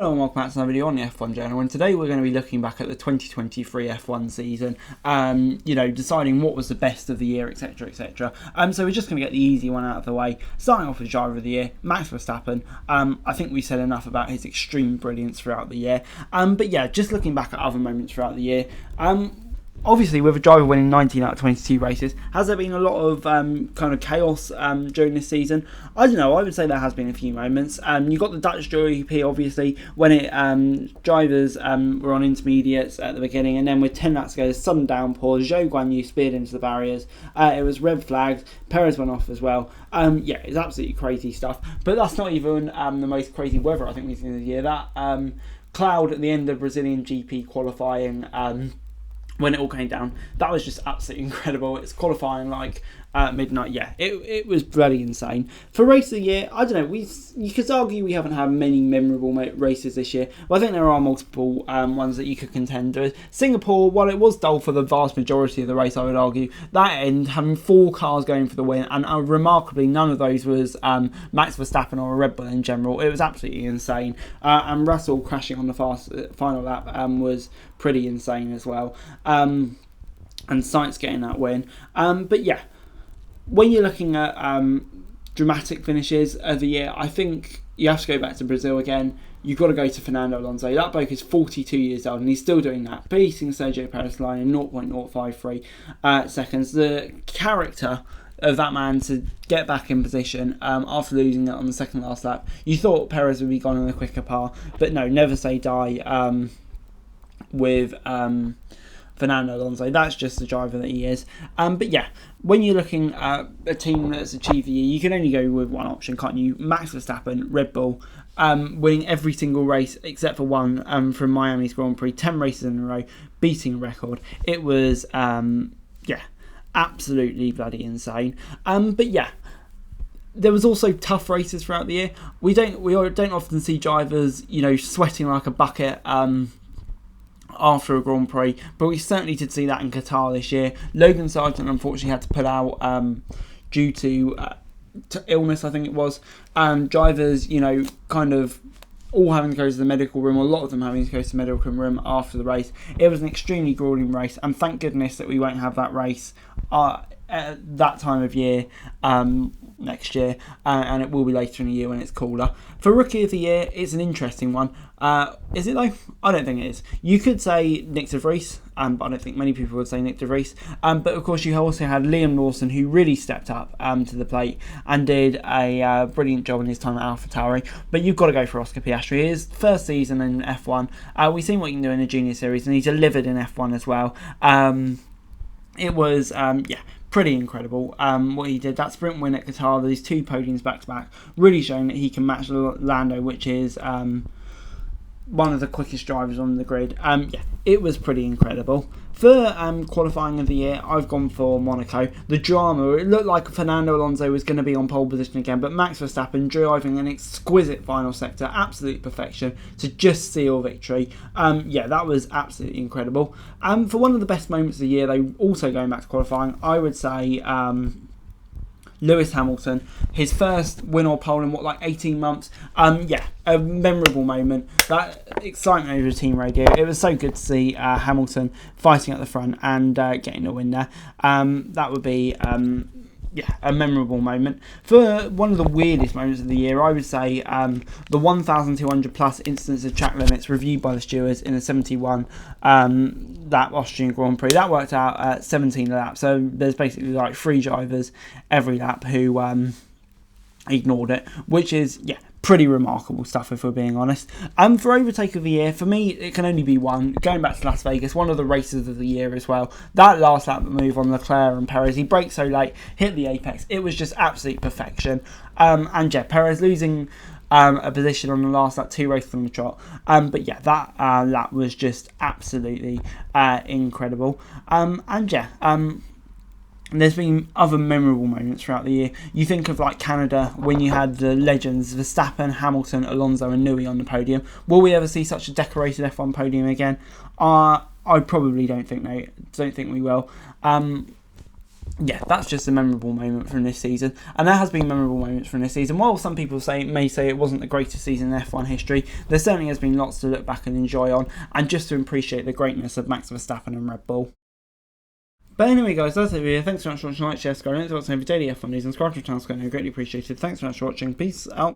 Hello and welcome back to another video on the F1 Journal, and today we're going to be looking back at the 2023 F1 season, deciding what was the best of the year, etc, etc. So we're just going to get the easy one out of the way, starting off with driver of the year, Max Verstappen. I think we said enough about his extreme brilliance throughout the year, but yeah, just looking back at other moments throughout the year, obviously, with a driver winning 19 out of 22 races, has there been a lot of kind of chaos during this season? I don't know. I would say there has been a few moments. You got the Dutch GP, obviously, when drivers were on intermediates at the beginning, and then with 10 laps to go, sudden downpour, Zhou Guanyu speared into the barriers. It was red flagged. Perez went off as well. Yeah, it's absolutely crazy stuff. But that's not even the most crazy weather I think we've seen this year. That cloud at the end of Brazilian GP qualifying. When it all came down, that was just absolutely incredible. It's qualifying like midnight. Yeah, it was bloody insane. For race of the year, I don't know. You could argue we haven't had many memorable races this year. But I think there are multiple ones that you could contend with. Singapore, while it was dull for the vast majority of the race, I would argue that end having 4 cars going for the win, and remarkably, none of those was Max Verstappen or a Red Bull in general. It was absolutely insane. And Russell crashing on the final lap was pretty insane as well. And Sainz getting that win. But yeah, when you're looking at dramatic finishes of the year, I think you have to go back to Brazil again. You've got to go to Fernando Alonso. That bloke is 42 years old and he's still doing that, beating Sergio Perez line in 0.053 seconds. The character of that man to get back in position after losing it on the second last lap. You thought Perez would be gone in a quicker par, but no, never say die with Fernando Alonso. That's just the driver that he is. But yeah, when you're looking at a team that's achieved the year, you can only go with one option, can't you? Max Verstappen, Red Bull, winning every single race except for one from Miami's Grand Prix, 10 races in a row, beating a record. It was, absolutely bloody insane. But yeah, there was also tough races throughout the year. We don't often see drivers, sweating like a bucket after a Grand Prix, but we certainly did see that in Qatar this year. Logan Sargent unfortunately had to pull out due to illness, I think it was. Drivers, kind of all having to go to the medical room, or a lot of them having to go to the medical room after the race. It was an extremely grueling race, and thank goodness that we won't have that race at that time of year next year, and it will be later in the year when it's cooler. For Rookie of the Year, it's an interesting one. Is it though? I don't think it is. You could say Nick de Vries, but I don't think many people would say Nick de Vries. But of course you also had Liam Lawson, who really stepped up to the plate and did a brilliant job in his time at AlphaTauri. But you've got to go for Oscar Piastri. His first season in F1, we've seen what he can do in the Junior Series, and he delivered in F1 as well. It was, pretty incredible what he did. That sprint win at Qatar, these 2 podiums back to back, really showing that he can match Lando, which is one of the quickest drivers on the grid. It was pretty incredible. For qualifying of the year, I've gone for Monaco. The drama, it looked like Fernando Alonso was going to be on pole position again, but Max Verstappen driving an exquisite final sector, absolute perfection to just seal victory. That was absolutely incredible. For one of the best moments of the year, though, also going back to qualifying, I would say Lewis Hamilton, his first win or pole in 18 months. A memorable moment. That excitement over the team radio. It was so good to see Hamilton fighting at the front and getting a win there. That would be a memorable moment. For one of the weirdest moments of the year, I would say the 1,200 plus incidents of track limits reviewed by the stewards in the 71 lap Austrian Grand Prix. That worked out at 17 laps. So there's basically 3 drivers every lap who ignored it, which is pretty remarkable stuff if we're being honest. For overtake of the year, for me it can only be one. Going back to Las Vegas, one of the races of the year as well. That last lap move on Leclerc and Perez, he braked so late, hit the apex. It was just absolute perfection. Perez losing a position on the last lap, 2 races on the trot. That lap was just absolutely incredible. There's been other memorable moments throughout the year. You think of Canada, when you had the legends Verstappen, Hamilton, Alonso and Newey on the podium. Will we ever see such a decorated F1 podium again? I probably don't think we will. yeah, that's just a memorable moment from this season, and there has been memorable moments from this season. While some people may say it wasn't the greatest season in F1 history, there certainly has been lots to look back and enjoy on, and just to appreciate the greatness of Max Verstappen and Red Bull. But anyway, guys, that's it for you. Thanks so much for watching. Like, share, subscribe, and to watch every daily F1 news and subscribe to the channel. Greatly appreciated. Thanks so much for watching. Peace out.